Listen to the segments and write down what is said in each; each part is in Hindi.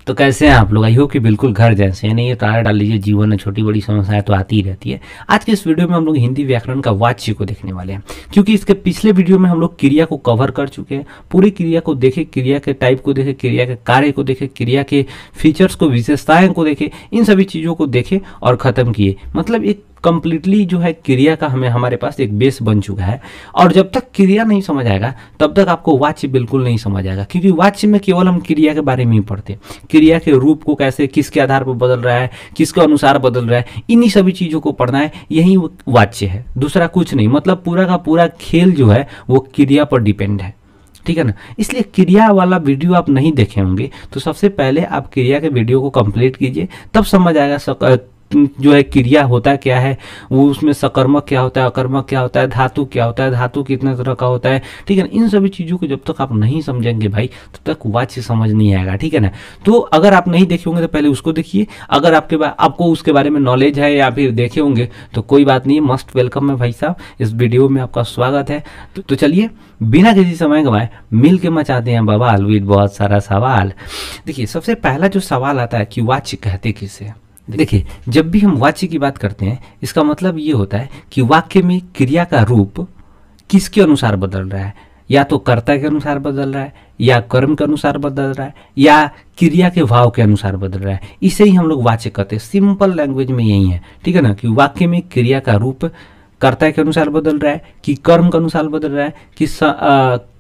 तो कैसे हैं आप लोग? आई होप कि बिल्कुल घर जैसे हैं। नहीं ये तारा डाल लीजिए, जीवन में छोटी बड़ी समस्याएं तो आती ही रहती है। आज के इस वीडियो में हम लोग हिंदी व्याकरण का वाच्य को देखने वाले हैं, क्योंकि इसके पिछले वीडियो में हम लोग क्रिया को कवर कर चुके हैं। पूरी क्रिया को देखे, क्रिया के टाइप को देखे, क्रिया के कार्य को देखे, क्रिया के फीचर्स को, विशेषताएं को देखे, इन सभी चीज़ों को देखे और ख़त्म किए। मतलब एक कंप्लीटली जो है क्रिया का हमारे पास एक बेस बन चुका है। और जब तक क्रिया नहीं समझ आएगा तब तक आपको वाच्य बिल्कुल नहीं समझ आएगा, क्योंकि वाच्य में केवल हम क्रिया के बारे में ही पढ़ते, क्रिया के रूप को कैसे, किसके आधार पर बदल रहा है, किसके अनुसार बदल रहा है, इन्हीं सभी चीज़ों को पढ़ना है। यही वाच्य है, दूसरा कुछ नहीं। मतलब पूरा का पूरा खेल जो है वो क्रिया पर डिपेंड है, ठीक है ना। इसलिए क्रिया वाला वीडियो आप नहीं देखे होंगे तो सबसे पहले आप क्रिया के वीडियो को कंप्लीट कीजिए, तब समझ आएगा जो है क्रिया होता क्या है, वो उसमें सकर्मक क्या होता है, अकर्मक क्या होता है, धातु क्या होता है, धातु कितने तरह का होता है, ठीक है ना। इन सभी चीज़ों को जब तक आप नहीं समझेंगे भाई तब तक वाच्य समझ नहीं आएगा, ठीक है ना। तो अगर आप नहीं देखे होंगे तो पहले उसको देखिए। अगर आपको उसके बारे में नॉलेज है या फिर देखे होंगे तो कोई बात नहीं, मस्ट वेलकम है भाई साहब, इस वीडियो में आपका स्वागत है। तो चलिए बिना किसी समय गंवाए मिल के मचाते हैं बवाल विद बहुत सारा सवाल। देखिए सबसे पहला जो सवाल आता है कि वाच्य कहते किसे। देखिए जब भी हम वाच्य की बात करते हैं इसका मतलब ये होता है कि वाक्य में क्रिया का रूप किसके अनुसार बदल रहा है, या तो कर्ता के अनुसार बदल रहा है, या कर्म के अनुसार बदल रहा है, या क्रिया के भाव के अनुसार बदल रहा है। इसे ही हम लोग वाच्य कहते हैं। सिंपल लैंग्वेज में यही है, ठीक है ना, कि वाक्य में क्रिया का रूप कर्ता के अनुसार बदल रहा है, कि कर्म के अनुसार बदल रहा है, कि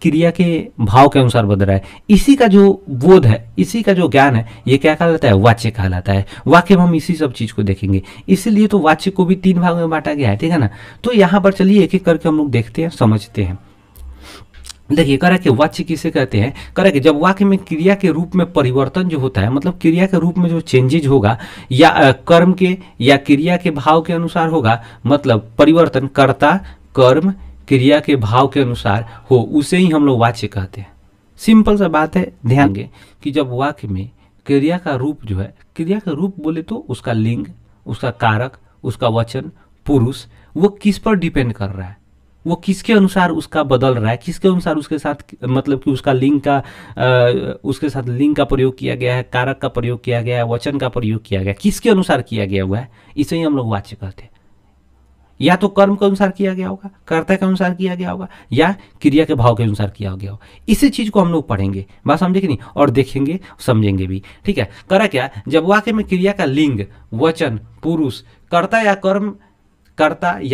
क्रिया के भाव के अनुसार बदल रहा है। इसी का जो बोध है, इसी का जो ज्ञान है, ये क्या कहलाता है, वाच्य कहलाता है। वाक्य में हम इसी सब चीज को देखेंगे, इसीलिए तो वाच्य को भी 3 भाग में बांटा गया है, ठीक है ना। तो यहाँ पर चलिए एक एक करके हम लोग देखते हैं, समझते हैं। देखिए कह रहा है कि वाच्य किसे कहते हैं। कह रहा है कि जब वाक्य में क्रिया के रूप में परिवर्तन जो होता है, मतलब क्रिया के रूप में जो चेंजेज होगा, या कर्म के या क्रिया के भाव के अनुसार होगा, मतलब परिवर्तन कर्ता कर्म क्रिया के भाव के अनुसार हो, उसे ही हम लोग वाच्य कहते हैं। सिंपल सा बात है, ध्यान दें कि जब वाक्य में क्रिया का रूप जो है, क्रिया का रूप बोले तो उसका लिंग, उसका कारक, उसका वचन, पुरुष, वो किस पर डिपेंड कर रहा है, वो किसके अनुसार उसका बदल रहा है, किसके अनुसार उसके साथ, मतलब कि उसका लिंग का उसके साथ लिंग का प्रयोग किया गया है, कारक का प्रयोग किया गया है, वचन का प्रयोग किया गया है, किसके अनुसार किया गया हुआ है, इसे ही हम लोग वाच्य कहते हैं। या तो कर्म के अनुसार किया गया होगा, कर्ता के अनुसार किया गया होगा, या क्रिया के भाव के अनुसार किया गया होगा। इसी चीज को हम लोग पढ़ेंगे, बात समझे कि नहीं, और देखेंगे समझेंगे भी, ठीक है। करा क्या, जब वाक्य में क्रिया का लिंग, वचन, पुरुष, कर्ता या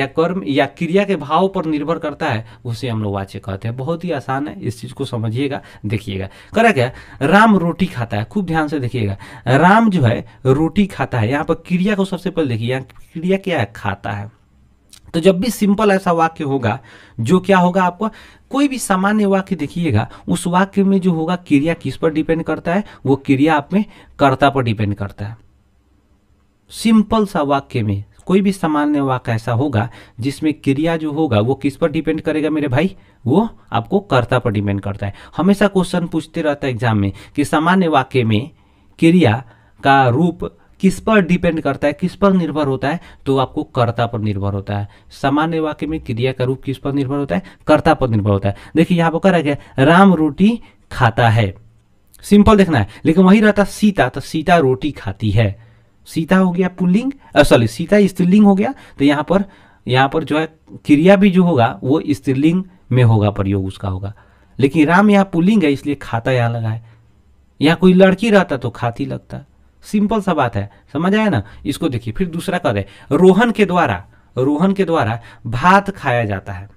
कर्म या क्रिया के भाव पर निर्भर करता है, उसे हम लोग वाच्य कहते हैं। बहुत ही आसान है, इस चीज को समझिएगा, देखिएगा। करा क्या, राम रोटी खाता है, खूब ध्यान से देखिएगा। राम जो है रोटी खाता है, यहाँ पर क्रिया को सबसे पहले देखिए, यहाँ क्रिया क्या है, खाता है। तो जब भी सिंपल ऐसा वाक्य होगा, जो क्या होगा, आपको कोई भी सामान्य वाक्य देखिएगा, उस वाक्य में जो होगा क्रिया किस पर डिपेंड करता है, वो क्रिया आप में कर्ता पर डिपेंड करता है। सिंपल सा वाक्य में कोई भी सामान्य वाक्य ऐसा होगा जिसमें क्रिया जो होगा वो किस पर डिपेंड करेगा मेरे भाई, वो आपको कर्ता पर डिपेंड करता है। हमेशा क्वेश्चन पूछते रहता है एग्जाम में कि सामान्य वाक्य में क्रिया का रूप किस पर डिपेंड करता है, किस पर निर्भर होता है, तो आपको कर्ता पर निर्भर होता है। सामान्य वाक्य में क्रिया का रूप किस पर निर्भर होता है, कर्ता पर निर्भर होता है। देखिए यहाँ पर कह रहा है राम रोटी खाता है, सिंपल देखना है। लेकिन वही रहता सीता, तो सीता रोटी खाती है, सीता हो गया पुल्लिंग, सॉरी सीता स्त्रीलिंग हो गया, तो यहाँ पर जो है क्रिया भी जो होगा वो स्त्रीलिंग में होगा, प्रयोग उसका होगा। लेकिन राम यहाँ पुल्लिंग है इसलिए खाता यहाँ लगा है। यहाँ कोई लड़की रहता तो खाती लगता। सिंपल सा बात है, समझ आया ना। इसको देखिए फिर दूसरा कर है, रोहन के द्वारा भात खाया जाता है।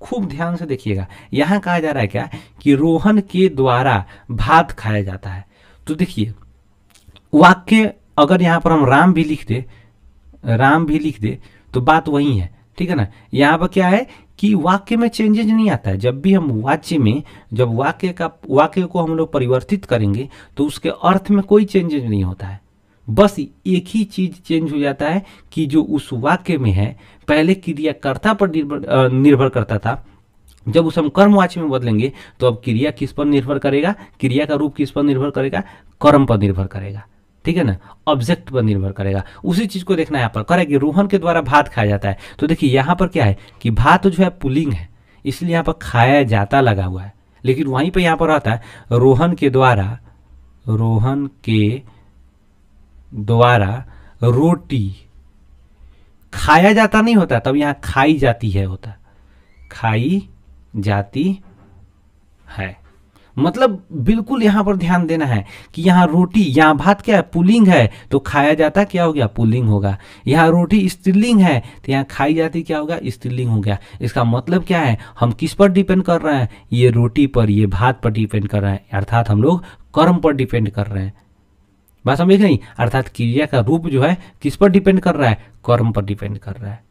खूब ध्यान से देखिएगा, यहाँ कहा जा रहा है क्या कि रोहन के द्वारा भात खाया जाता है। तो देखिए वाक्य अगर यहाँ पर हम राम भी लिख दे तो बात वही है, ठीक है ना। यहाँ पर क्या है कि वाक्य में चेंजेज नहीं आता है। जब भी हम वाच्य में जब वाक्य को हम लोग परिवर्तित करेंगे तो उसके अर्थ में कोई चेंजेज नहीं होता है। बस एक ही चीज चेंज हो जाता है कि जो उस वाक्य में है, पहले क्रिया कर्ता पर निर्भर करता था, जब उसे हम कर्मवाच्य में बदलेंगे तो अब क्रिया किस पर निर्भर करेगा, क्रिया का रूप किस पर निर्भर करेगा, कर्म पर निर्भर करेगा, ठीक है ना, ऑब्जेक्ट पर निर्भर करेगा। उसी चीज को देखना है। यहाँ पर करें कि रोहन के द्वारा भात खाया जाता है, तो देखिए यहाँ पर क्या है कि भात जो है पुल्लिंग है, इसलिए यहाँ पर खाया जाता लगा हुआ है। लेकिन वहीं पर यहाँ पर आता है रोहन के द्वारा रोहन के द्वारा रोटी खाया जाता नहीं होता, तब यहाँ खाई जाती है होता, खाई जाती है। मतलब बिल्कुल यहाँ पर ध्यान देना है कि यहाँ रोटी, यहाँ भात क्या है, पुल्लिंग है, तो खाया जाता क्या हो गया, पुल्लिंग होगा। यहाँ रोटी स्त्रीलिंग है तो यहाँ खाई जाती क्या होगा, स्त्रीलिंग हो गया। इसका मतलब क्या है, हम किस पर डिपेंड कर रहे हैं, ये रोटी पर, ये भात पर डिपेंड कर रहे हैं, अर्थात हम लोग कर्म पर डिपेंड कर रहे हैं। बात समझ नहीं, अर्थात क्रिया का रूप जो है किस पर डिपेंड कर रहा है, कर्म पर डिपेंड कर रहा है।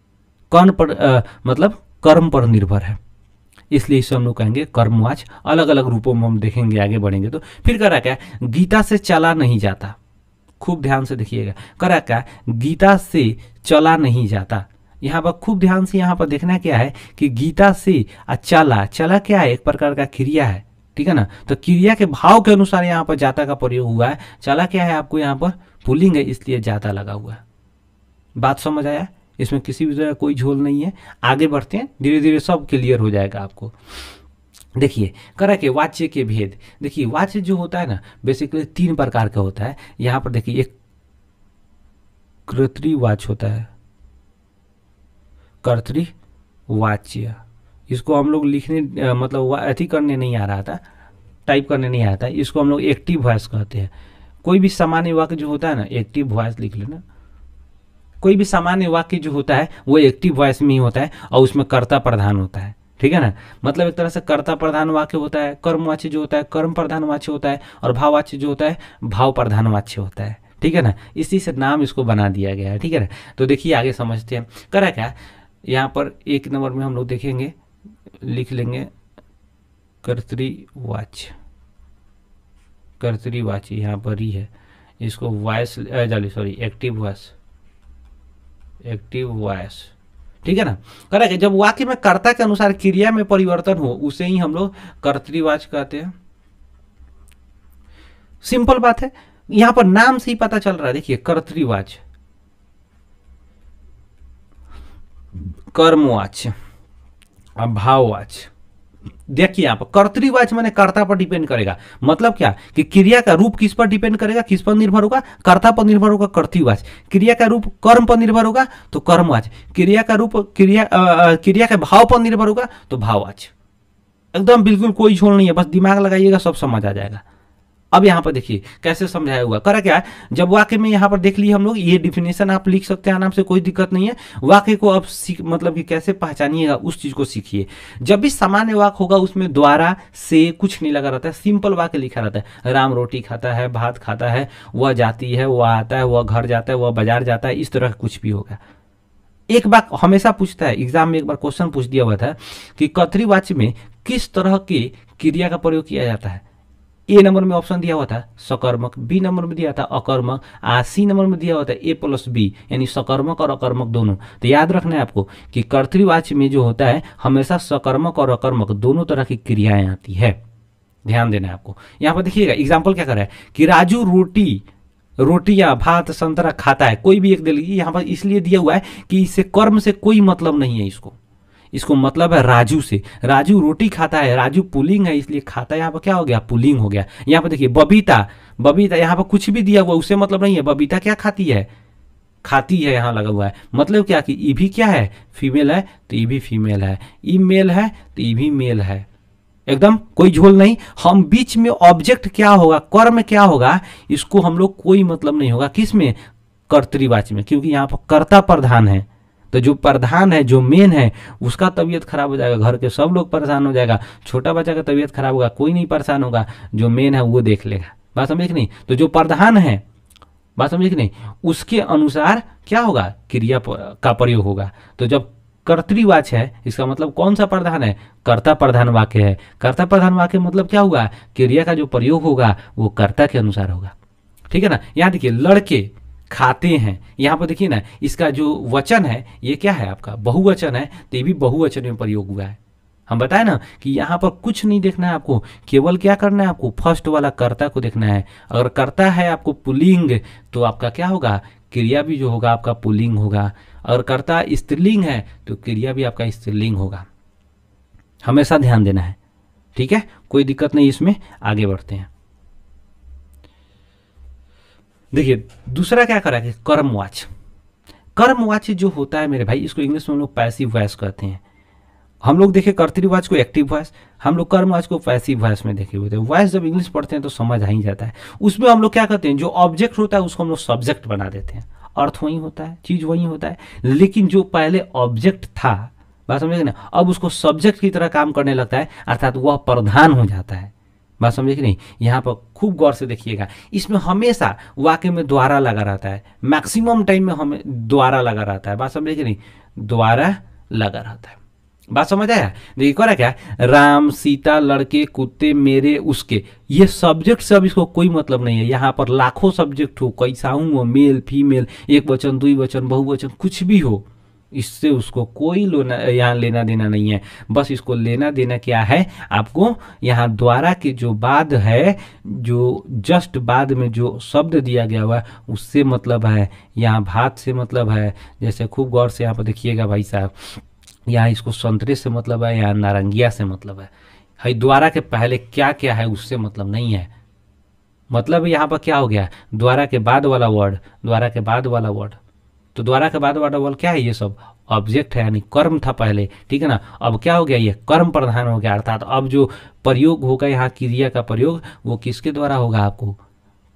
कौन पर मतलब कर्म पर निर्भर है, इसलिए इसे हम लोग कहेंगे कर्मवाच। अलग अलग रूपों में हम देखेंगे, आगे बढ़ेंगे तो। फिर करा क्या, गीता से चला नहीं जाता, खूब ध्यान से देखिएगा, करा क्या, गीता से चला नहीं जाता। यहाँ पर खूब ध्यान से यहाँ पर देखना क्या है कि गीता से चला, चला क्या है, एक प्रकार का क्रिया है, ठीक है ना। तो क्रिया के भाव के अनुसार यहाँ पर जाता का प्रयोग हुआ है। चला क्या है आपको यहाँ पर पुल्लिंग है, इसलिए जाता लगा हुआ है। बात समझ आया, इसमें किसी भी तरह कोई झोल नहीं है। आगे बढ़ते हैं, धीरे धीरे सब क्लियर हो जाएगा आपको। देखिए करा के वाच्य के भेद। देखिए वाच्य जो होता है ना, बेसिकली 3 प्रकार का होता है। यहाँ पर देखिए एक कर्तृवाच्य होता है, कर्तृवाच्य, इसको हम लोग लिखने मतलब अति करने नहीं आ रहा था, टाइप करने नहीं आता, इसको हम लोग एक्टिव वॉइस कहते हैं। कोई भी सामान्य वाक्य जो होता है ना, एक्टिव वॉइस लिख लेना, कोई भी सामान्य वाक्य जो होता है वो एक्टिव वॉइस में ही होता है और उसमें कर्ता प्रधान होता है, ठीक है ना। मतलब एक तरह से कर्ता प्रधान वाक्य होता है, कर्मवाच्य जो होता है कर्म प्रधान वाच्य होता है, और भाववाच्य जो होता है भाव प्रधान वाच्य होता है, ठीक है ना। इसी से नाम इसको बना दिया गया है, ठीक है ना। तो देखिए आगे समझते हैं। करा क्या, यहाँ पर 1 नंबर में हम लोग देखेंगे, लिख लेंगे कर्तृवाच्य, कर्तृवाच्य यहाँ पर ही है, इसको voice sorry active voice, active voice, ठीक है ना। करेक्ट है, जब वाक्य में कर्ता के अनुसार क्रिया में परिवर्तन हो उसे ही हम लोग कर्तृवाच्य कहते हैं। सिंपल बात है, यहां पर नाम से ही पता चल रहा है। देखिए कर्तृवाच्य, कर्मवाच्य, भाववाच्य। देखिए यहाँ पर कर्तृवाच्य माने कर्ता पर डिपेंड करेगा। मतलब क्या कि क्रिया का रूप किस पर डिपेंड करेगा, किस पर निर्भर होगा, कर्ता पर निर्भर होगा, कर्तृवाच्य। क्रिया का रूप कर्म पर निर्भर होगा तो कर्मवाच्य। क्रिया का रूप क्रिया के भाव पर निर्भर होगा तो भाववाच्य। एकदम बिल्कुल कोई झोल नहीं है, बस दिमाग लगाइएगा सब समझ आ जाएगा। अब यहाँ पर देखिए कैसे समझाया हुआ। करा क्या है, जब वाक्य में यहाँ पर देख लिए हम लोग, ये डिफिनेशन आप लिख सकते हैं आराम से, कोई दिक्कत नहीं है। वाक्य को अब मतलब कि कैसे पहचानिएगा उस चीज को सीखिए। जब भी सामान्य वाक्य होगा उसमें द्वारा से कुछ नहीं लगा रहता है, सिंपल वाक्य लिखा रहता है। राम रोटी खाता है, भात खाता है, वह जाती है, वह आता है, वह घर जाता है, वह बाजार जाता है, इस तरह कुछ भी होगा। एक बात हमेशा पूछता है, एग्जाम में एक बार क्वेश्चन पूछ दिया हुआ था कि कर्तृवाच्य में किस तरह की क्रिया का प्रयोग किया जाता है। ए नंबर में ऑप्शन दिया हुआ था सकर्मक, बी नंबर में दिया था अकर्मक, सी नंबर में दिया हुआ था A+B, यानी सकर्मक और अकर्मक दोनों। तो याद रखना है आपको कि कर्तृवाच्य में जो होता है हमेशा सकर्मक और अकर्मक दोनों तरह की क्रियाएं आती है, ध्यान देना है आपको। यहाँ पर देखिएगा एग्जाम्पल क्या कर रहा है कि राजू रोटियां भात संतरा खाता है, कोई भी एक दे लीजिए। यहाँ पर इसलिए दिया हुआ है कि इससे कर्म से कोई मतलब नहीं है, इसको मतलब है राजू से। राजू रोटी खाता है, राजू पुल्लिंग है इसलिए खाता है, यहाँ पर क्या हो गया, पुल्लिंग हो गया। यहाँ पर देखिए बबीता यहाँ पर कुछ भी दिया हुआ उससे मतलब नहीं है। बबीता क्या खाती है, खाती है, यहाँ लगा हुआ है। मतलब क्या कि ई भी क्या है, फीमेल है तो ई भी फीमेल है, ई मेल है तो ई भी मेल है। एकदम कोई झोल नहीं। हम बीच में ऑब्जेक्ट क्या होगा, कर्म क्या होगा, इसको हम लोग कोई मतलब नहीं होगा। किस में, कर्तृवाच्य में, क्योंकि यहाँ पर कर्ता प्रधान है। तो जो प्रधान है, जो मेन है, उसका तबीयत खराब हो जाएगा, घर के सब लोग परेशान हो जाएगा। छोटा बच्चा का तबीयत खराब होगा, कोई नहीं परेशान होगा, जो मेन है वो देख लेगा। बात समझे कि नहीं। तो जो प्रधान है, बात समझे कि नहीं, उसके अनुसार क्या होगा, क्रिया का प्रयोग होगा। तो जब कर्तृवाच्य है इसका मतलब कौन सा प्रधान है, कर्ता प्रधान वाक्य है। कर्ता प्रधान वाक्य मतलब क्या होगा, क्रिया का जो प्रयोग होगा वो कर्ता के अनुसार होगा, ठीक है ना। यहाँ देखिए लड़के खाते हैं, यहाँ पर देखिए ना इसका जो वचन है ये क्या है आपका, बहुवचन है, तो ये भी बहुवचन में प्रयोग हुआ है। हम बताए ना कि यहाँ पर कुछ नहीं देखना है आपको, केवल क्या करना है आपको, फर्स्ट वाला कर्ता को देखना है। अगर कर्ता है आपको पुल्लिंग तो आपका क्या होगा, क्रिया भी जो होगा आपका पुल्लिंग होगा। अगर कर्ता स्त्रीलिंग है तो क्रिया भी आपका स्त्रीलिंग होगा। हमेशा ध्यान देना है, ठीक है, कोई दिक्कत नहीं इसमें। आगे बढ़ते हैं। देखिए दूसरा क्या करा कि कर्मवाच्य। कर्मवाच्य जो होता है मेरे भाई, इसको इंग्लिश में हम लोग पैसिव वॉइस कहते हैं। हम लोग देखे कर्तृवाच्य को एक्टिव वॉइस, हम लोग कर्मवाच्य को पैसिव वॉइस में देखे हुए थे। वॉइस जब इंग्लिश पढ़ते हैं तो समझ आ ही जाता है। उसमें हम लोग क्या करते हैं, जो ऑब्जेक्ट होता है उसको हम लोग सब्जेक्ट बना देते हैं, अर्थ वही होता है, चीज वही होता है, लेकिन जो पहले ऑब्जेक्ट था, बात समझे ना, अब उसको सब्जेक्ट की तरह काम करने लगता है, अर्थात वह प्रधान हो जाता है। बात समझे कि नहीं। यहाँ पर खूब गौर से देखिएगा, इसमें हमेशा वाक्य में द्वारा लगा रहता है, मैक्सिमम टाइम में हमें द्वारा लगा रहता है। बात समझे कि नहीं, द्वारा लगा रहता है। बात समझ आया। देखिए करा क्या, राम, सीता, लड़के, कुत्ते, मेरे, उसके, ये सब्जेक्ट सब, इसको कोई मतलब नहीं है। यहाँ पर लाखों सब्जेक्ट हो, कैसा हो, मेल फीमेल, एक वचन, द्विवचन, बहुवचन, कुछ भी हो, इससे उसको कोई यहाँ लेना देना नहीं है। बस इसको लेना देना क्या है आपको, यहाँ द्वारा के जो बाद है, जो जस्ट बाद में जो शब्द दिया गया हुआ है उससे मतलब है, यहाँ भात से मतलब है। जैसे खूब गौर से यहाँ पर देखिएगा भाई साहब, यहाँ इसको संतरे से मतलब है, यहाँ नारंगिया से मतलब है। द्वारा के पहले क्या क्या है उससे मतलब नहीं है। मतलब यहाँ पर क्या हो गया, द्वारा के बाद वाला वर्ड, द्वारा के बाद वाला वर्ड, तो द्वारा के बाद वाला वर्ड क्या है, ये सब ऑब्जेक्ट है, यानी कर्म था पहले, ठीक है ना। अब क्या हो गया, ये कर्म प्रधान हो गया, अर्थात अब जो प्रयोग होगा यहाँ क्रिया का प्रयोग, वो किसके द्वारा होगा, आपको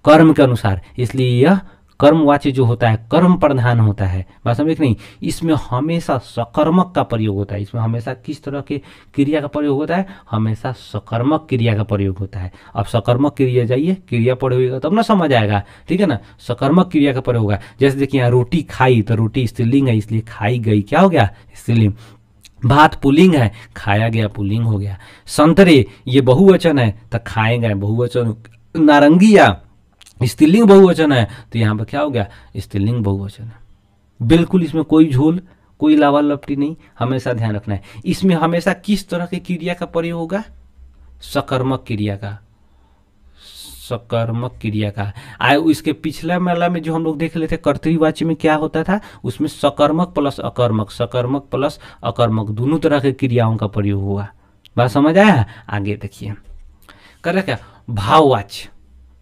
कर्म के अनुसार। इसलिए यह कर्मवाच्य जो होता है कर्म प्रधान होता है। बात समझे कि नहीं। इसमें हमेशा सकर्मक का प्रयोग होता है। इसमें हमेशा किस तरह के क्रिया का प्रयोग होता है, हमेशा सकर्मक क्रिया का प्रयोग होता है। अब सकर्मक क्रिया, जाइए क्रिया पढ़ेगा तब ना समझ आएगा, ठीक है ना। सकर्मक क्रिया का प्रयोग होगा। जैसे देखिए यहाँ रोटी खाई, तो रोटी स्त्रीलिंग है इसलिए खाई गई क्या हो गया, स्त्रीलिंग। भात पुल्लिंग है, खाया गया पुल्लिंग हो गया। संतरे ये बहुवचन है तो खाए गए बहुवचन। नारंगिया स्त्रीलिंग बहुवचन है तो यहाँ पर क्या हो गया, स्त्रीलिंग बहुवचन है। बिल्कुल इसमें कोई झोल, कोई लावा लपटी नहीं, हमेशा ध्यान रखना है। इसमें हमेशा किस तरह की क्रिया का प्रयोग होगा, सकर्मक क्रिया का, सकर्मक क्रिया का। इसके पिछला माला में जो हम लोग देख लेते कर्तृवाच्य में क्या होता था, उसमें सकर्मक प्लस अकर्मक, सकर्मक प्लस अकर्मक दोनों तरह के क्रियाओं का प्रयोग हुआ। बात समझ आया। आगे देखिए कर क्या, भाववाच्य।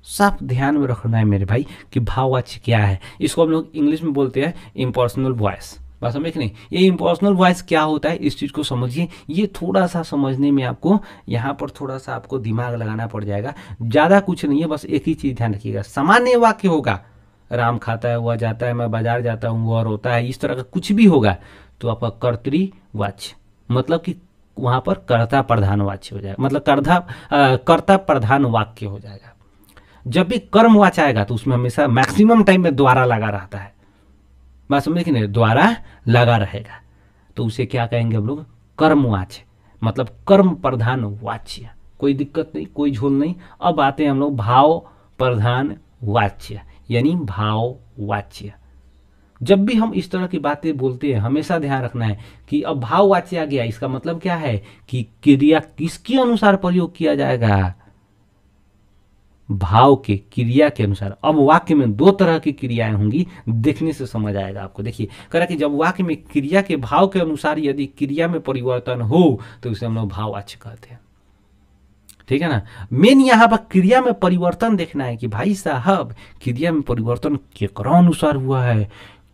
सब ध्यान में रखना है मेरे भाई कि भाववाच्य क्या है। इसको हम लोग इंग्लिश में बोलते हैं इम्पर्सनल वॉइस। बात समझ नहीं, ये इम्पर्सनल वॉइस क्या होता है, इस चीज़ को समझिए। ये थोड़ा सा समझने में आपको यहाँ पर थोड़ा सा आपको दिमाग लगाना पड़ जाएगा, ज़्यादा कुछ नहीं है। बस एक ही चीज़ ध्यान रखिएगा, सामान्य वाक्य होगा, राम खाता है, वह जाता है, मैं बाजार जाता हूँ, वह रोता है, इस तरह का कुछ भी होगा तो आपका कर्तृवाच्य, मतलब कि वहाँ पर कर्ता प्रधान वाच्य हो जाएगा, मतलब कर्ता प्रधान वाक्य हो जाएगा। जब भी कर्मवाच्य आएगा तो उसमें हमेशा मैक्सिमम टाइम में द्वारा लगा रहता है। बात समझे कि नहीं, द्वारा लगा रहेगा तो उसे क्या कहेंगे हम लोग, कर्मवाच्य, मतलब कर्म प्रधान वाच्य। कोई दिक्कत नहीं, कोई झोल नहीं। अब आते हैं हम लोग भाव प्रधान वाच्य, यानी भाववाच्य। जब भी हम इस तरह की बातें बोलते हैं हमेशा ध्यान रखना है कि अब भाववाच्य आ गया, इसका मतलब क्या है कि क्रिया किसके अनुसार प्रयोग किया जाएगा, भाव के, क्रिया के अनुसार। अब वाक्य में दो तरह की क्रियाएं होंगी, देखने से समझ आएगा आपको। देखिए कह रहा कि जब वाक्य में क्रिया के भाव के अनुसार यदि क्रिया में परिवर्तन हो तो उसे हम लोग भाववाच्य कहते हैं, ठीक है ना। मेन यहाँ पर क्रिया में परिवर्तन देखना है कि भाई साहब क्रिया में परिवर्तन केकरा अनुसार हुआ है,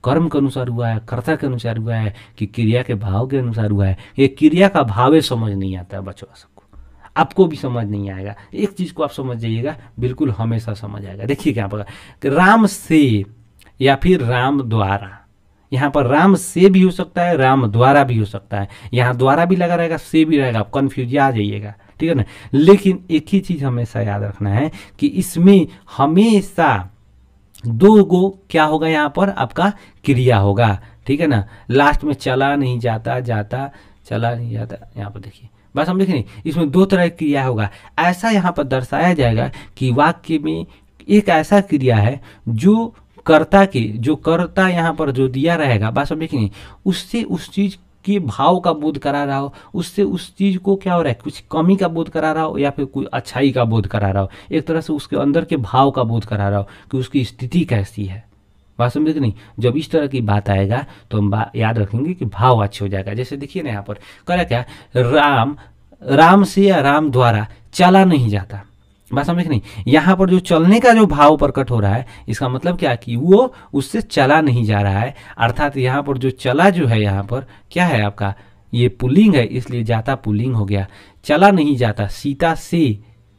कर्म के अनुसार हुआ है, कर्ता के अनुसार हुआ है, कि क्रिया के भाव के अनुसार हुआ है। ये क्रिया का भावे समझ नहीं आता है बच्चों सबको, आपको भी समझ नहीं आएगा। एक चीज को आप समझ जाइएगा, बिल्कुल हमेशा समझ आएगा। देखिए क्या पता, राम से या फिर राम द्वारा, यहाँ पर राम से भी हो सकता है, राम द्वारा भी हो सकता है। यहाँ द्वारा भी लगा रहेगा, से भी रहेगा, आप कन्फ्यूज आ जाइएगा, ठीक है ना। लेकिन एक ही चीज हमेशा याद रखना है कि इसमें हमेशा दो गो क्या होगा, यहाँ पर आपका क्रिया होगा, ठीक है ना। लास्ट में चला नहीं जाता, जाता चला नहीं जाता, यहाँ पर देखिए बस हम देखें, इसमें दो तरह की क्रिया होगा। ऐसा यहाँ पर दर्शाया जाएगा कि वाक्य में एक ऐसा क्रिया है जो कर्ता की, जो कर्ता यहाँ पर जो दिया रहेगा, बस हम देखें, उससे उस चीज के भाव का बोध करा रहा हो, उससे उस चीज को क्या हो रहा है, कुछ कमी का बोध करा रहा हो या फिर कोई अच्छाई का बोध करा रहा हो, एक तरह से उसके अंदर के भाव का बोध करा रहा हो कि उसकी स्थिति कैसी है। बात समझे कि नहीं। जब इस तरह की बात आएगा तो हम याद रखेंगे कि भाववाच्य हो जाएगा। जैसे देखिए ना यहाँ पर कह रहा क्या, राम से या राम द्वारा चला नहीं जाता। बात समझ नहीं। यहाँ पर जो चलने का जो भाव प्रकट हो रहा है, इसका मतलब क्या कि वो उससे चला नहीं जा रहा है, अर्थात यहाँ पर जो चला जो है यहाँ पर क्या है आपका, ये पुल्लिंग है, इसलिए जाता पुल्लिंग हो गया। चला नहीं जाता, सीता से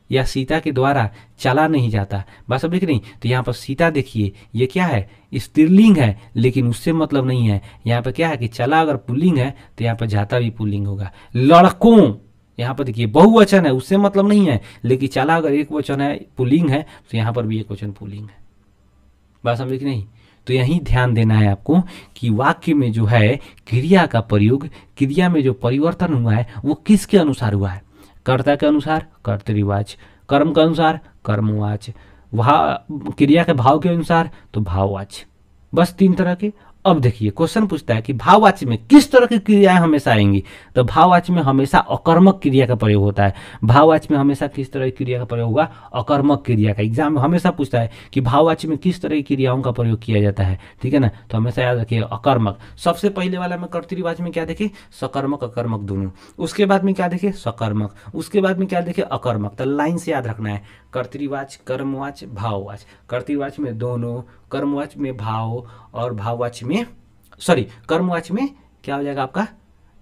या सीता के द्वारा चला नहीं जाता। बात समझ नहीं। तो यहाँ पर सीता देखिए ये क्या है, स्त्रीलिंग है, लेकिन उससे मतलब नहीं है। यहाँ पर क्या है कि चला अगर पुल्लिंग है तो यहाँ पर जाता भी पुल्लिंग होगा। लड़कों, यहाँ पर देखिए बहुवचन है, उससे मतलब नहीं है, लेकिन चला अगर एक वचन है पुल्लिंग है तो यहाँ पर भी एक वचन पुल्लिंग है। बात समझ कि नहीं। तो यही ध्यान देना है आपको कि वाक्य में जो है क्रिया का प्रयोग, क्रिया में जो परिवर्तन हुआ है वो किसके अनुसार हुआ है, कर्ता के अनुसार कर्तृवाच, कर्म के अनुसार कर्मवाच, क्रिया के भाव के अनुसार तो भाववाच। बस 3 तरह के। अब देखिए क्वेश्चन पूछता है कि भाववाच्य में किस तरह की क्रियाएं हमेशा आएंगी। तो भाववाच्य में हमेशा अकर्मक क्रिया का प्रयोग होता है। भाववाच्य में हमेशा किस तरह की क्रिया का प्रयोग होगा, अकर्मक क्रिया का। एग्जाम में हमेशा पूछता है कि भाववाच्य में किस तरह की क्रियाओं का प्रयोग किया जाता है, ठीक है ना। तो हमेशा याद रखिए अकर्मक। सबसे पहले वाला में कर्तृवाच्य में क्या देखे, सकर्मक अकर्मक दोनों। उसके बाद में क्या देखे, सकर्मक। उसके बाद में क्या देखे, अकर्मक। तो लाइन से याद रखना है, कर्तृवाच्य, कर्मवाच्य, भाववाच्य। कर्तृवाच्य में दोनों, कर्मवाच्य में भाव, और भाववाच्य में कर्मवाच्य में क्या हो जाएगा आपका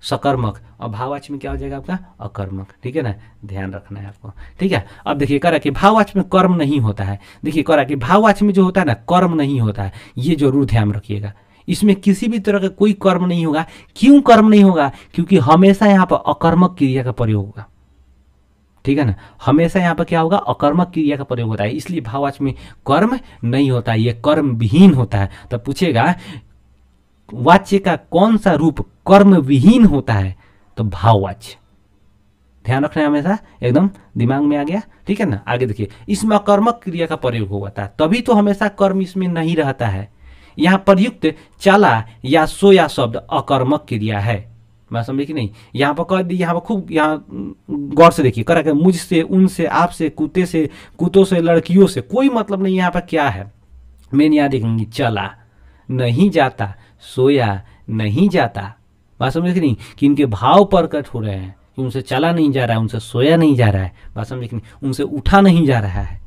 सकर्मक, और भाववाच्य में क्या हो जाएगा आपका अकर्मक, ठीक है ना। ध्यान रखना है आपको, ठीक है। अब देखिए करा कि भाववाच्य में कर्म नहीं होता है। देखिए करा कि भाववाच्य में जो होता है ना कर्म नहीं होता है, ये जरूर ध्यान रखिएगा। इसमें किसी भी तरह का कोई कर्म नहीं होगा। क्यों कर्म नहीं होगा, क्योंकि हमेशा यहाँ पर अकर्मक क्रिया का प्रयोग होगा, ठीक है ना। हमेशा यहाँ पर क्या होगा, अकर्मक क्रिया का प्रयोग होता है, इसलिए भाववाच्य में कर्म नहीं होता है, ये कर्म विहीन होता है। तब पूछेगा वाच्य का कौन सा रूप कर्म विहीन होता है, तो भाववाच्य। ध्यान रखना है हमेशा, एकदम दिमाग में आ गया, ठीक है ना। आगे देखिए इसमें अकर्मक क्रिया का प्रयोग होता है, तभी तो हमेशा कर्म इसमें नहीं रहता है। यहाँ प्रयुक्त चला या सोया शब्द अकर्मक क्रिया है। मैं समझे कि नहीं। यहाँ पर कह दी, यहाँ पर खूब यहाँ गौर से देखिए, करा मुझसे, उनसे, आपसे, कुत्ते से, कुत्तों से, लड़कियों से कोई मतलब नहीं। यहाँ पर क्या है, मैंने यहाँ देखेंगे चला नहीं जाता, सोया नहीं जाता। बात समझे कि नहीं, कि इनके भाव प्रकट हो रहे हैं कि उनसे चला नहीं जा रहा है, उनसे सोया नहीं जा रहा है। बात समझे कि नहीं, उनसे उठा नहीं जा रहा है।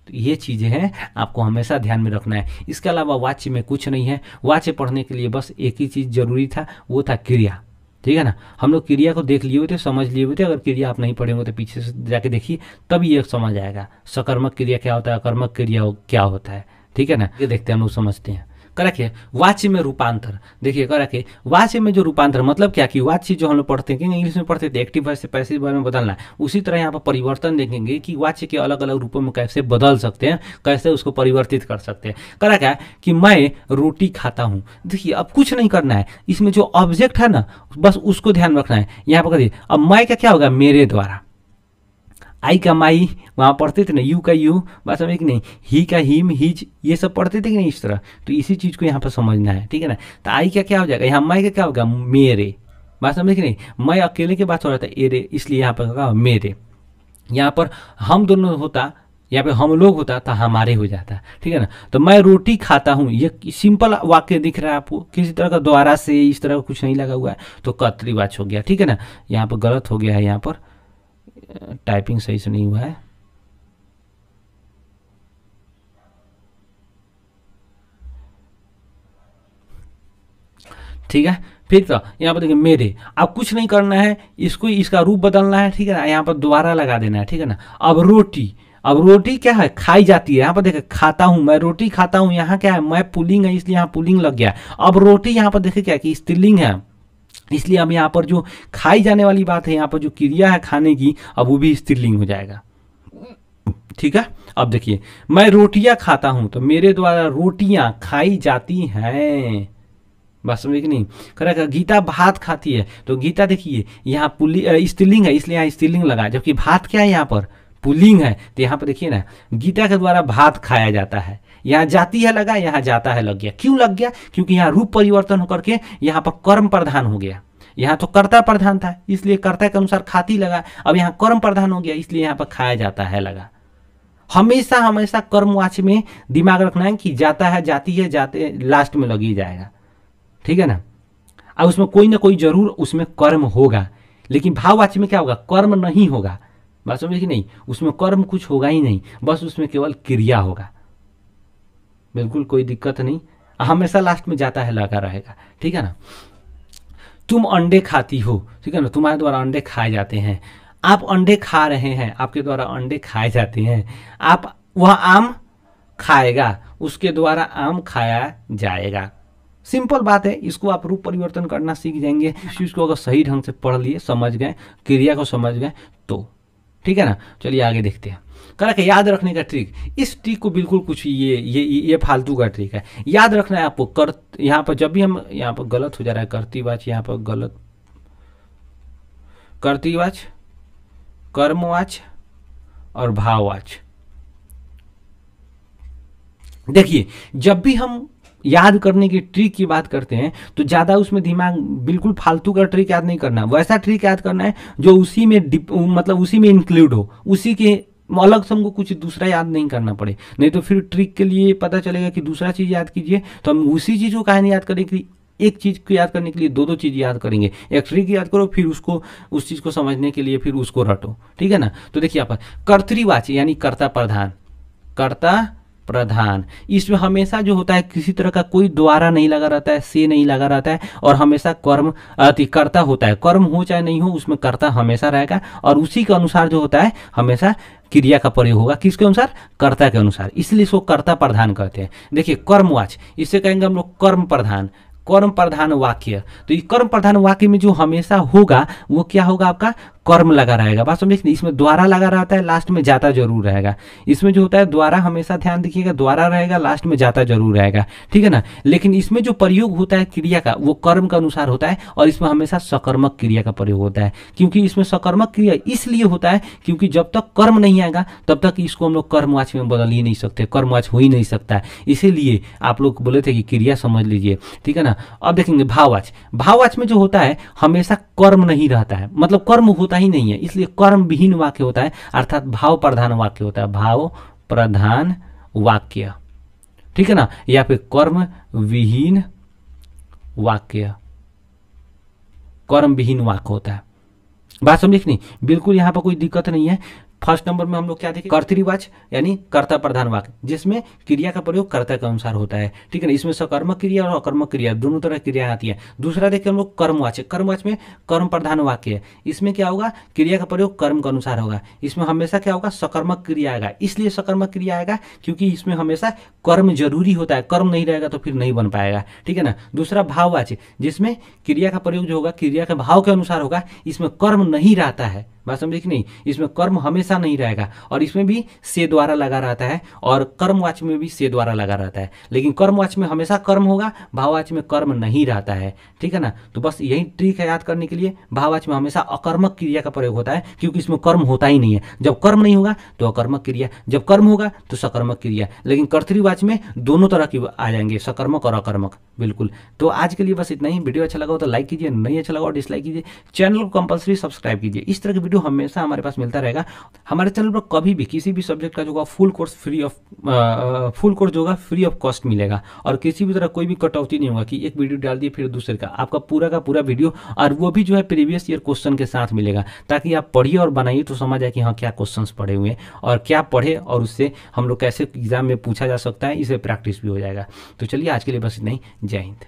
तो ये चीज़ें हैं, आपको हमेशा ध्यान में रखना है। इसके अलावा वाच्य में कुछ नहीं है। वाच्य पढ़ने के लिए बस एक ही चीज़ जरूरी था, वो था क्रिया, ठीक है ना। हम लोग क्रिया को देख लिए हुए थे, समझ लिए हुए थे। अगर क्रिया आप नहीं पढ़े हुए तो पीछे से जाके देखिए, तब ये समझ आएगा सकर्मक क्रिया क्या होता है, अकर्मक क्रिया क्या होता है, ठीक है ना। ये देखते हैं, हम लोग समझते हैं। करेक्ट। वाच्य में रूपांतर, देखिए करेक्ट, वाच्य में जो रूपांतर मतलब क्या कि वाच्य जो हम लोग पढ़ते हैं, इंग्लिश में पढ़ते थे एक्टिव वॉइस से पैसिव वॉइस में बदलना, उसी तरह यहाँ पर परिवर्तन देखेंगे कि वाच्य के अलग अलग रूपों में कैसे बदल सकते हैं, कैसे उसको परिवर्तित कर सकते हैं। करा क्या कि मैं रोटी खाता हूँ। देखिए अब कुछ नहीं करना है, इसमें जो ऑब्जेक्ट है ना बस उसको ध्यान रखना है। यहाँ पर करिए अब मैं का क्या होगा, मेरे द्वारा। आई का माई वहाँ पढ़ते थे ना, यू का यू, बात समझ कि नहीं, ही का हिम हिज, ये सब पढ़ते थे कि नहीं इस तरह। तो इसी चीज़ को यहाँ पर समझना है, ठीक है ना। तो आई का क्या हो जाएगा, यहाँ मैं का क्या होगा, मेरे। बात समझ कि नहीं, मैं अकेले के बात हो रहा था एरे, इसलिए यहाँ पर होगा मेरे। यहाँ पर हम दोनों होता, यहाँ पे हम लोग होता तो हमारे हो जाता, ठीक है ना। तो मैं रोटी खाता हूँ, ये सिंपल वाक्य दिख रहा है आपको, किसी तरह का द्वारा से इस तरह का कुछ नहीं लगा हुआ है, तो कर्तृवाच्य हो गया, ठीक है ना। यहाँ पर गलत हो गया है, यहाँ पर टाइपिंग सही से नहीं हुआ है। ठीक है, फिर तो यहाँ पर देखिए मेरे, अब कुछ नहीं करना है, इसको इसका रूप बदलना है, ठीक है ना। यहाँ पर दोबारा लगा देना है, ठीक है ना। अब रोटी, अब रोटी क्या है, खाई जाती है। यहाँ पर देखिए खाता हूँ, मैं रोटी खाता हूँ, यहाँ क्या है, मैं पुल्लिंग है, इसलिए यहाँ पुल्लिंग लग गया। अब रोटी यहाँ पर देखिए क्या कि स्त्रीलिंग है, इसलिए अब यहाँ पर जो खाई जाने वाली बात है, यहाँ पर जो क्रिया है खाने की, अब वो भी स्त्रीलिंग हो जाएगा, ठीक है। अब देखिए मैं रोटियां खाता हूं, तो मेरे द्वारा रोटियां खाई जाती हैं। बात समझे कि नहीं। करेक्ट। गीता भात खाती है, तो गीता देखिए यहाँ स्त्रीलिंग है, इसलिए यहाँ स्त्रीलिंग लगा, जबकि भात क्या है यहाँ पर पुल्लिंग है। तो यहाँ पर देखिए ना, गीता के द्वारा भात खाया जाता है, यहाँ जाती है लगा, यहाँ जाता है लग गया। क्यों लग गया, क्योंकि यहाँ रूप परिवर्तन होकर के यहाँ पर कर्म प्रधान हो गया। यहाँ तो कर्ता प्रधान था, इसलिए कर्ता के अनुसार खाती लगा। अब यहाँ कर्म प्रधान हो गया, इसलिए यहाँ पर खाया जाता है लगा। हमेशा हमेशा कर्मवाच्य में दिमाग रखना है कि जाता है, जाती है, जाते लास्ट में लग ही जाएगा, ठीक है ना। अब उसमें कोई ना कोई जरूर उसमें कर्म होगा, लेकिन भाववाच्य में क्या होगा, कर्म नहीं होगा। बात समझे कि नहीं, उसमें कर्म कुछ होगा ही नहीं, बस उसमें केवल क्रिया होगा, बिल्कुल कोई दिक्कत नहीं, हमेशा लास्ट में जाता है लगा रहेगा, ठीक है ना। तुम अंडे खाती हो, ठीक है ना, तुम्हारे द्वारा अंडे खाए जाते हैं, आप अंडे खा रहे हैं, आपके द्वारा अंडे खाए जाते हैं, आप वह आम खाएगा, उसके द्वारा आम खाया जाएगा। सिंपल बात है, इसको आप रूप परिवर्तन करना सीख जाएंगे। इस चीज़ को अगर सही ढंग से पढ़ लिए, समझ गए, क्रिया को समझ गए तो, ठीक है ना। चलिए आगे देखते हैं। करा के याद रखने का ट्रिक, इस ट्रिक को बिल्कुल कुछ ये फालतू का ट्रिक है, याद रखना है आपको। कर यहाँ पर जब भी हम, यहाँ पर गलत हो जा रहा है कर्तृवाच, यहाँ पर गलत, कर्तृवाच, कर्मवाच और भाववाच। देखिए जब भी हम याद करने की ट्रिक की बात करते हैं तो ज़्यादा उसमें दिमाग, बिल्कुल फालतू का ट्रिक याद नहीं करना, वैसा ट्रिक याद करना है जो उसी में मतलब उसी में इंक्लूड हो, उसी के अलग से हमको कुछ दूसरा याद नहीं करना पड़े। नहीं तो फिर ट्रिक के लिए पता चलेगा कि दूसरा चीज़ याद कीजिए, तो हम उसी चीज़ को काहे नहीं याद करें कि एक चीज़ को याद करने के लिए दो चीज़ याद करेंगे। एक ट्रिक याद करो, फिर उसको, उस चीज़ को समझने के लिए फिर उसको रटो, ठीक है ना। तो देखिए यहाँ पर कर्तृवाची यानी कर्ता प्रधान, कर्ता प्रधान, इसमें हमेशा जो होता है किसी तरह का कोई द्वारा नहीं लगा रहता है, से नहीं लगा रहता है, और हमेशा कर्म कर्ता होता है, कर्म हो चाहे नहीं हो उसमें कर्ता हमेशा रहेगा, और उसी के अनुसार जो होता है हमेशा क्रिया का प्रयोग होगा, किसके अनुसार, कर्ता के अनुसार, इसलिए इसको कर्ता प्रधान कहते हैं। देखिए कर्मवाच, इससे कहेंगे हम लोग कर्म प्रधान, कर्म प्रधान वाक्य। तो ये कर्म प्रधान वाक्य में जो हमेशा होगा वो क्या होगा, आपका कर्म लगा रहेगा। बात समझे, इसमें द्वारा लगा रहता है, लास्ट में जाता जरूर रहेगा। इसमें जो होता है द्वारा हमेशा ध्यान देखिएगा, द्वारा रहेगा, लास्ट में जाता जरूर रहेगा, ठीक है ना। लेकिन इसमें जो प्रयोग होता है क्रिया का वो कर्म के अनुसार होता है, और इसमें हमेशा सकर्मक क्रिया का प्रयोग होता है। क्योंकि इसमें सकर्मक क्रिया इसलिए होता है क्योंकि जब तक कर्म नहीं आएगा तब तक इसको हम लोग कर्मवाची में बदल ही नहीं सकते, कर्मवाच हो ही नहीं सकता है। इसीलिए आप लोग बोले थे कि क्रिया समझ लीजिए, ठीक है ना। अब देखेंगे भाववाच, भाववाच में जो होता है हमेशा कर्म नहीं रहता है, मतलब कर्म होता ही नहीं है, इसलिए कर्म विहीन वाक्य होता है, अर्थात भाव प्रधान वाक्य होता है, भाव प्रधान वाक्य, ठीक है ना, या फिर कर्म विहीन वाक्य, कर्म विहीन वाक्य होता है। बात समझे कि नहीं, बिल्कुल यहाँ पर कोई दिक्कत नहीं है। फर्स्ट नंबर में हम लोग क्या देखें, कर्तृवाच यानी कर्ता प्रधान वाक्य, जिसमें क्रिया का प्रयोग कर्ता के अनुसार होता है, ठीक है ना। इसमें सकर्मक क्रिया और अकर्मक क्रिया दोनों तरह की क्रिया आती है। दूसरा देखें हम लोग कर्मवाच, कर्मवाच में कर्म प्रधान वाक्य है, इसमें क्या होगा, क्रिया का प्रयोग कर्म के अनुसार होगा, इसमें हमेशा क्या होगा, सकर्मक क्रिया आएगा। इसलिए सकर्मक क्रिया आएगा क्योंकि इसमें हमेशा कर्म जरूरी होता है, कर्म नहीं रहेगा तो फिर नहीं बन पाएगा, ठीक है ना। दूसरा भाववाच, जिसमें क्रिया का प्रयोग जो होगा क्रिया के भाव के अनुसार होगा, इसमें कर्म नहीं रहता है। बात समझे कि नहीं, इसमें कर्म हमेशा नहीं रहेगा, और इसमें भी से द्वारा लगा रहता है, और कर्मवाच में भी से द्वारा लगा रहता है। लेकिन कर्मवाच में हमेशा कर्म होगा, भाववाच में कर्म नहीं रहता है, ठीक है ना। तो बस यही ट्रिक है याद करने के लिए। भाववाच में हमेशा अकर्मक क्रिया का प्रयोग होता है क्योंकि इसमें कर्म होता ही नहीं है। जब कर्म नहीं होगा तो अकर्मक क्रिया, जब कर्म होगा तो सकर्मक क्रिया। लेकिन कर्तृवाच में दोनों तरह की आ जाएंगे, सकर्मक और अकर्मक, बिल्कुल। तो आज के लिए बस इतना ही। वीडियो अच्छा लगा हो तो लाइक कीजिए, नहीं अच्छा लगा हो डिसलाइक कीजिए। चैनल को कंपल्सरी सब्सक्राइब कीजिए, इस तरह की वीडियो हमेशा हमारे पास मिलता रहेगा। हमारे चैनल पर कभी भी किसी भी सब्जेक्ट का जो होगा फुल कोर्स जो होगा फ्री ऑफ कॉस्ट मिलेगा, और किसी भी तरह कोई भी कटौती नहीं होगा कि एक वीडियो डाल दिए फिर दूसरे का, आपका पूरा का पूरा वीडियो, और वो भी जो है प्रीवियस ईयर क्वेश्चन के साथ मिलेगा, ताकि आप पढ़िए और बनाइए तो समझ आए कि हाँ क्या क्वेश्चंस पढ़े हुए हैं और क्या पढ़े, और उससे हम लोग कैसे एग्जाम में पूछा जा सकता है, इसे प्रैक्टिस भी हो जाएगा। तो चलिए आज के लिए बस इतना ही। जय हिंद।